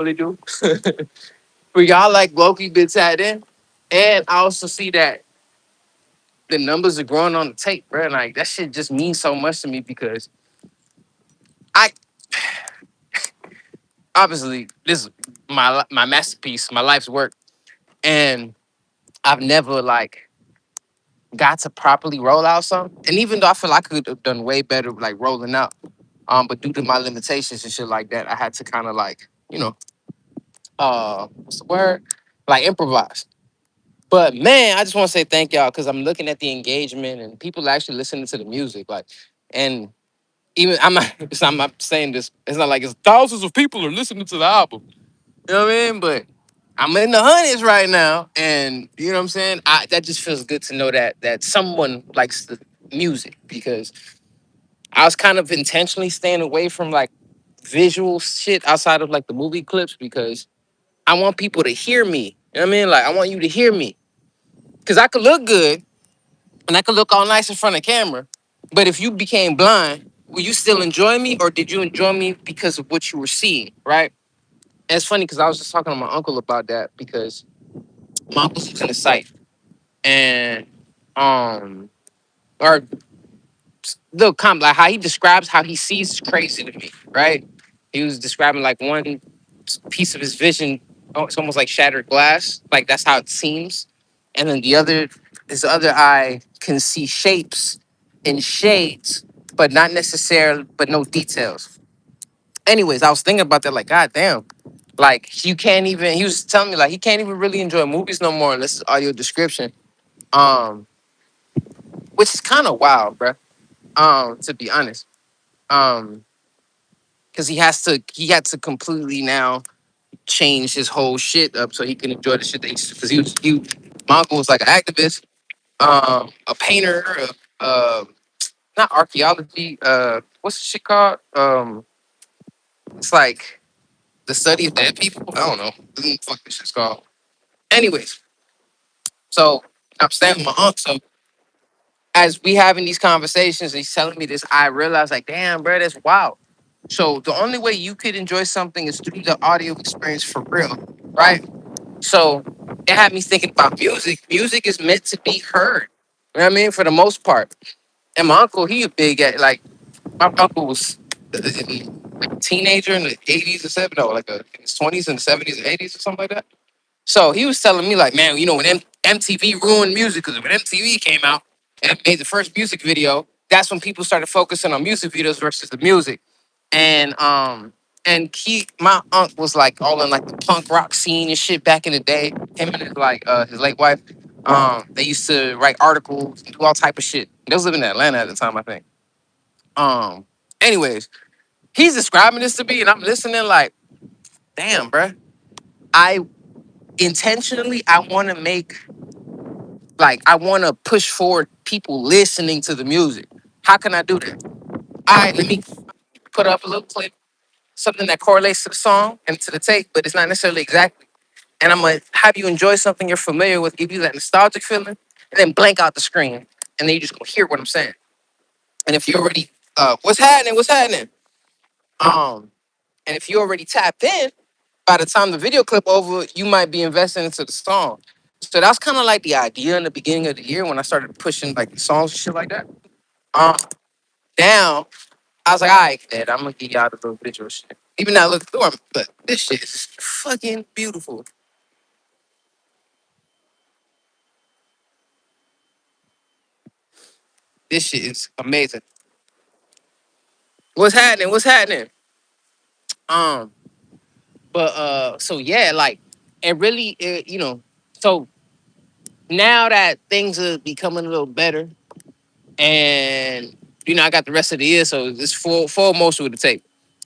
Really do. For y'all like Loki been tapped in. And I also see that the numbers are growing on the tape, bro. Like that shit just means so much to me because I obviously this is my masterpiece, my life's work. And I've never like got to properly roll out something. And even though I feel I could have done way better like rolling out, but due to my limitations and shit like that, I had to kind of like, what's the word? Like improvise. But man, I just want to say thank y'all because I'm looking at the engagement and people actually listening to the music. Like, and even I'm not saying this. It's not like it's thousands of people are listening to the album. You know what I mean? But I'm in the hundreds right now, and you know what I'm saying. That just feels good to know that someone likes the music because I was kind of intentionally staying away from like visual shit outside of like the movie clips because I want people to hear me. You know what I mean? Like I want you to hear me because I could look good and I could look all nice in front of camera, but if you became blind, will you still enjoy me, or did you enjoy me because of what you were seeing? Right? And it's funny because I was just talking to my uncle about that because my uncle's losing his sight, and or little comment like how he describes how he sees is crazy to me, right? He was describing like one piece of his vision, oh, it's almost like shattered glass, like that's how it seems, and then his other eye can see shapes and shades, but not necessarily, but no details. Anyways, I was thinking about that, like, god damn, like you can't even. He was telling me like he can't even really enjoy movies no more unless it's audio description, um, which is kind of wild, bruh. To be honest. Um, because he had to completely now change his whole shit up so he can enjoy the shit that he's because my uncle was like an activist, a painter, not archaeology, what's the shit called? It's like the study of dead people. I don't know. Fuck this shit's called. Anyways, so I'm staying with my uncle. So as we having these conversations, and he's telling me this, I realized like, damn, bro, that's wild. So the only way you could enjoy something is through the audio experience for real, right? So it had me thinking about music. Music is meant to be heard. You know what I mean? For the most part. And my uncle, he a big like my uncle was like a teenager in the 80s or 70s, no, like in his 20s and 70s and 80s or something like that. So he was telling me like, man, when MTV ruined music, because when MTV came out and made the first music video, that's when people started focusing on music videos versus the music. And my uncle was like all in like the punk rock scene and shit back in the day. Him and his late wife, they used to write articles and do all type of shit. They was living in Atlanta at the time, I think. Um, anyways, he's describing this to me, and I'm listening like, damn, bruh. I intentionally I want to make I want to push forward people listening to the music. How can I do that? All right, let me put up a little clip, something that correlates to the song and to the tape, but it's not necessarily exactly. And I'm gonna have you enjoy something you're familiar with, give you that nostalgic feeling, and then blank out the screen, and then you just gonna hear what I'm saying. And if you already, what's happening? Um, and if you already tapped in, by the time the video clip over, you might be investing into the song. So that's kind of like the idea in the beginning of the year when I started pushing like the songs and shit like that. Um, Down, I was like, all right, Dad, I'm gonna give y'all the little visual shit. Even though I look through 'em, but this shit is fucking beautiful. This shit is amazing. What's happening? What's happening? Um, but so yeah, like so now that things are becoming a little better, and I got the rest of the year, so it's full motion with the tape.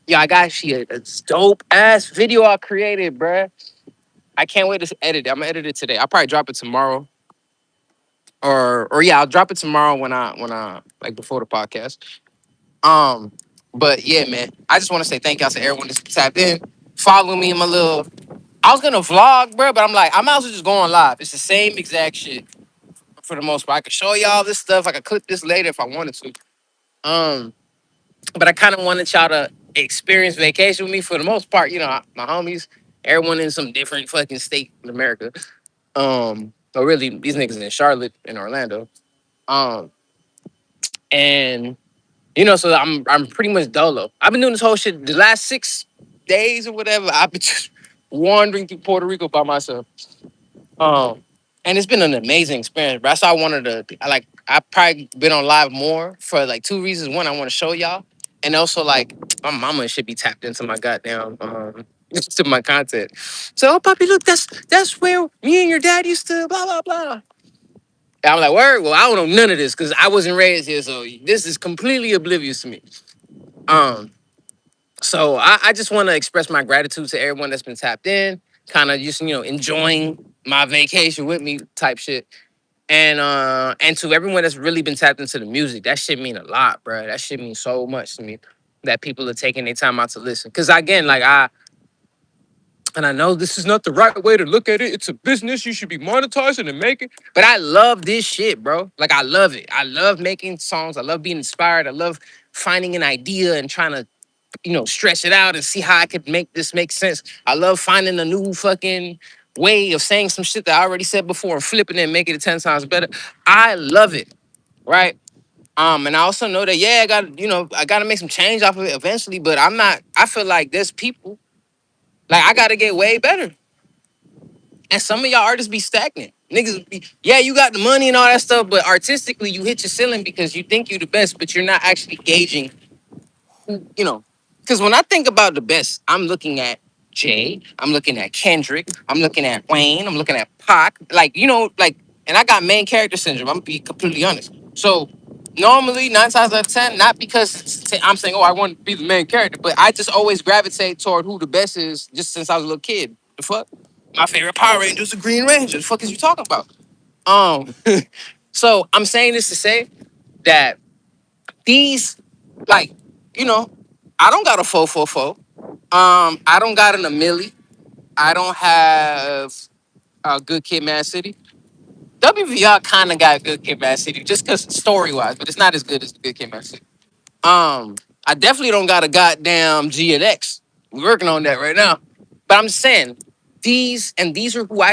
Yeah, I got she a dope ass video I created, bruh. I can't wait to edit it. I'm gonna edit it today. I'll probably drop it tomorrow, or yeah, I'll drop it tomorrow when I like before the podcast. Um, but yeah, man, I just want to say thank y'all to everyone that's tapped in. Follow me in my little. I was gonna vlog, bro, but I'm like, I might as well just go on live. It's the same exact shit for the most part. I could show y'all this stuff. I could clip this later if I wanted to. But I kind of wanted y'all to experience vacation with me for the most part. My homies. Everyone in some different fucking state in America. But really, these niggas in Charlotte and Orlando. Um, and so I'm pretty much dolo. I've been doing this whole shit the last 6 days or whatever. I've been just wandering through Puerto Rico by myself. Um, and it's been an amazing experience. But that's why I wanted to I've probably been on live more for like two reasons. One, I want to show y'all, and also like my mama should be tapped into my goddamn to my content. So, oh, Poppy, look, that's where me and your dad used to blah blah blah. And I'm like, word. Well, I don't know none of this because I wasn't raised here, so this is completely oblivious to me. Um, so I just want to express my gratitude to everyone that's been tapped in, kind of just enjoying my vacation with me type shit. And to everyone that's really been tapped into the music, that shit mean a lot, bro. That shit means so much to me that people are taking their time out to listen. Cause again, I know this is not the right way to look at it. It's a business. You should be monetizing and making. But I love this shit, bro. Like I love it. I love making songs. I love being inspired. I love finding an idea and trying to stretch it out and see how I could make this make sense. I love finding a new fucking way of saying some shit that I already said before and flipping it and making it 10 times better. I love it, right? And I also know that I gotta make some change off of it eventually, but I feel like there's people like I gotta get way better. And some of y'all artists be stagnant. Niggas be, yeah, you got the money and all that stuff, but artistically you hit your ceiling because you think you the best, but you're not actually gauging because when I think about the best, I'm looking at Jay, I'm looking at Kendrick, I'm looking at Wayne, I'm looking at Pac, and I got main character syndrome. I'm gonna be completely honest. So normally, 9 times out of 10, not because I'm saying, oh, I want to be the main character, but I just always gravitate toward who the best is just since I was a little kid. The fuck? My favorite Power Ranger is the Green Ranger. The fuck is you talking about? Um, so I'm saying this to say that these, like, you know, I don't got a 444. I don't got an a milli. I don't have a Good Kid, Mad City. WVR kind of got Good Kid, Mad City just because story wise, but it's not as good as Good Kid, Mad City. I definitely don't got a goddamn G and X. We're working on that right now. But I'm just saying, these are who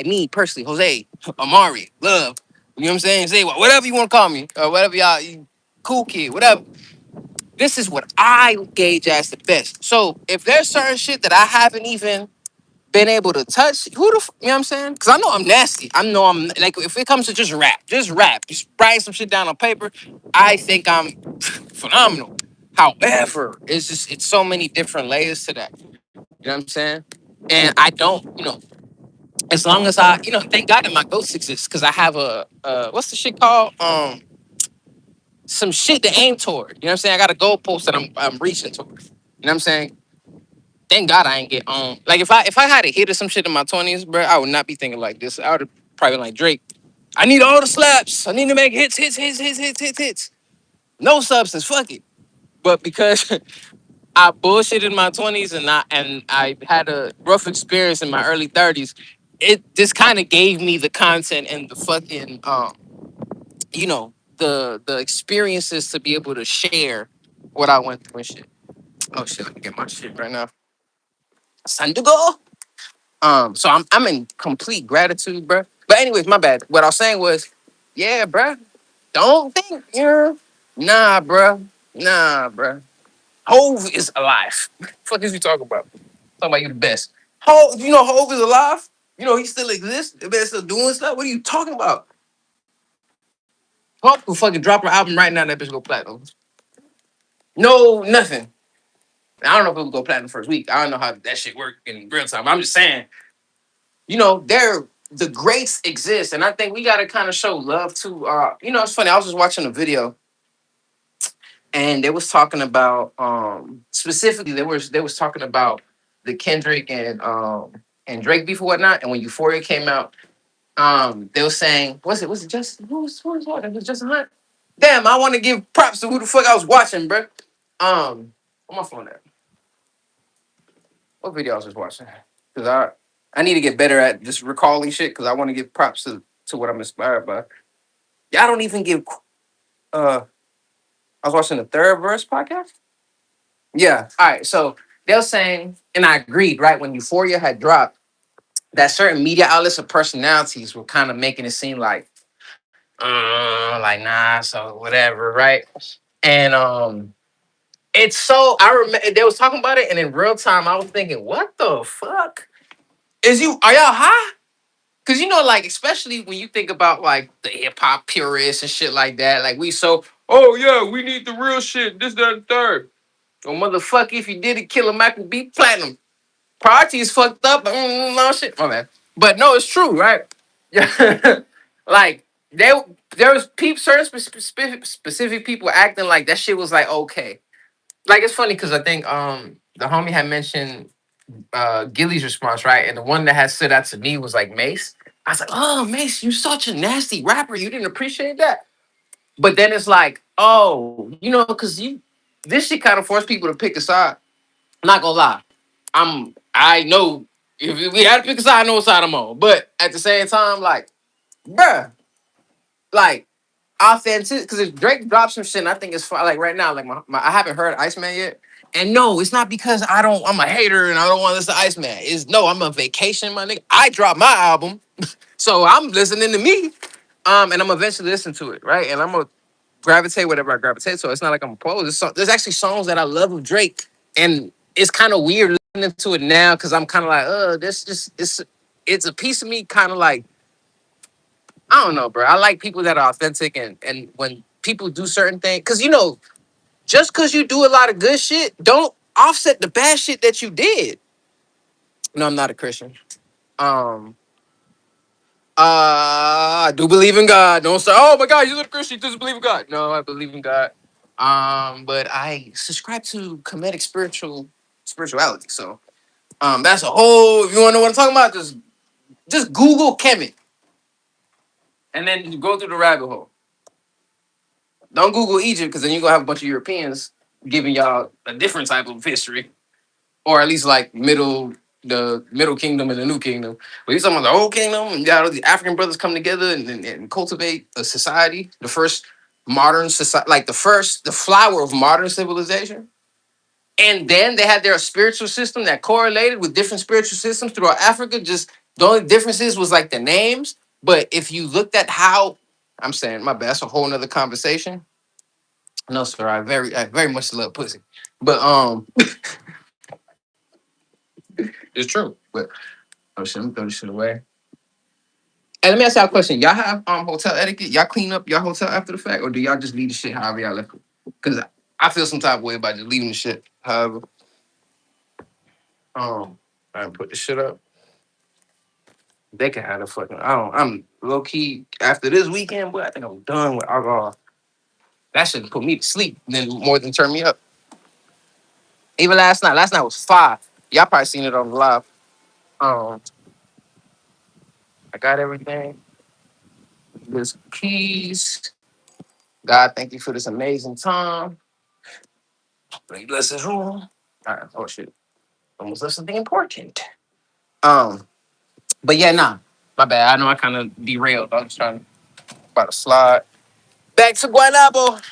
me personally, Jose, Amaury, Love. You know what I'm saying? Say whatever you want to call me, or whatever cool kid, whatever. This is what I gauge as the best. So if there's certain shit that I haven't even been able to touch, you know what I'm saying? Because I know I'm nasty. I know I'm like, if it comes to just rap, just write some shit down on paper, I think I'm phenomenal. However, it's so many different layers to that. You know what I'm saying? And I don't, as long as thank God that my ghost exists because I have what's the shit called? Some shit to aim toward. You know what I'm saying? I got a goalpost that I'm reaching toward. You know what I'm saying? Thank God I ain't get on. Like if I had a hit or some shit in my 20s, bro, I would not be thinking like this. I would have probably been like Drake. I need all the slaps. I need to make hits, hits, hits, hits, hits, hits, hits. No substance. Fuck it. But because I bullshit in my 20s and I had a rough experience in my early 30s, it just kind of gave me the content and the fucking the experiences to be able to share what I went through and shit. Oh shit, let me get my shit right now. Time to go. So I'm in complete gratitude, bro. But anyways, my bad. What I was saying was, yeah, bro. Don't think you're nah, bro. Hove is alive. Fuck is you talking about? Talking about you the best. Hove, Hove is alive. He still exists. The man still doing stuff. What are you talking about? Hove could fucking drop her album right now. That bitch go platinum. No, nothing. I don't know if it would go platinum first week. I don't know how that shit work in real time. I'm just saying, the greats exist, and I think we gotta kind of show love to. It's funny. I was just watching a video, and they was talking about specifically they was talking about the Kendrick and Drake beef or whatnot. And when Euphoria came out, they were saying, was it Justin? Who was what? It was Justin Hunt. Damn, I want to give props to who the fuck I was watching, bro. On my phone there. What video I was just watching? Because I need to get better at just recalling shit because I want to give props to what I'm inspired by. Y'all don't even give. I was watching the Third Verse podcast. Yeah. All right. So they were saying and I agreed, right? When Euphoria had dropped, that certain media outlets or personalities were kind of making it seem like nah, so whatever, right? And it's so I remember they was talking about it, and in real time, I was thinking, what the fuck is you? Are y'all high? Cause you know, like especially when you think about like the hip hop purists and shit like that, like we so oh yeah, we need the real shit. This, that, and third. Well, motherfucker, if you did it, Killer Mike would be platinum. Priority is fucked up. No shit, my man. But no, it's true, right? Yeah, like there was certain specific people acting like that shit was like okay. Like it's funny because I think the homie had mentioned Gilly's response, right? And the one that had stood out to me was like Mace. I was like, oh Mace, you such a nasty rapper. You didn't appreciate that. But then it's like, oh, because this shit kind of forced people to pick a side. Not gonna lie. I know if we had to pick a side, I know what side I'm on. But at the same time, like, bruh, like authentic. Because if Drake drops some shit, and I think it's fine. Like right now, like I haven't heard Iceman yet. And no, it's not because I'm a hater and I don't want to listen to Iceman. It's no, I'm on vacation, my nigga. I dropped my album, so I'm listening to me. And I'm eventually listen to it, right? And I'm gonna gravitate whatever I gravitate. So it's not like I'm opposed. There's actually songs that I love of Drake, and it's kind of weird listening to it now because I'm kind of like, this just it's a piece of me, kind of like I don't know, bro. I like people that are authentic, and when people do certain things, because just because you do a lot of good shit, don't offset the bad shit that you did. No, I'm not a Christian. Um, I do believe in God. Don't say, oh my God, you're a Christian, you just believe in God. No, I believe in God. But I subscribe to comedic spirituality. So that's a whole. If you want to know what I'm talking about, just Google Kemet, and then you go through the rabbit hole. Don't Google Egypt because then you're gonna have a bunch of Europeans giving y'all a different type of history, or at least like the Middle Kingdom and the New Kingdom. But you're talking about the Old Kingdom, and you got all the African brothers come together and cultivate a society, the first modern society, like the flower of modern civilization. And then they had their spiritual system that correlated with different spiritual systems throughout Africa. Just the only differences was like the names. But if you looked at how, I'm saying, my bad, that's a whole nother conversation. No, sir, I very much love pussy. But it's true. But oh shit, let me throw this shit away. And let me ask y'all a question. Y'all have hotel etiquette? Y'all clean up your hotel after the fact, or do y'all just leave the shit however y'all left it? Because I feel some type of way about just leaving the shit. However, I put the shit up. They can have the fucking. I don't. I'm low key after this weekend, but I think I'm done with alcohol. That should put me to sleep then more than turn me up. Even last night. Last night was fire. Y'all probably seen it on the live. Um, I got everything. There's keys. God, thank you for this amazing time. Please bless his room. All right. Oh shit. Almost left something important. Um, but yeah, nah. My bad. I know I kind of derailed. I was trying about to slide back to Guanabo.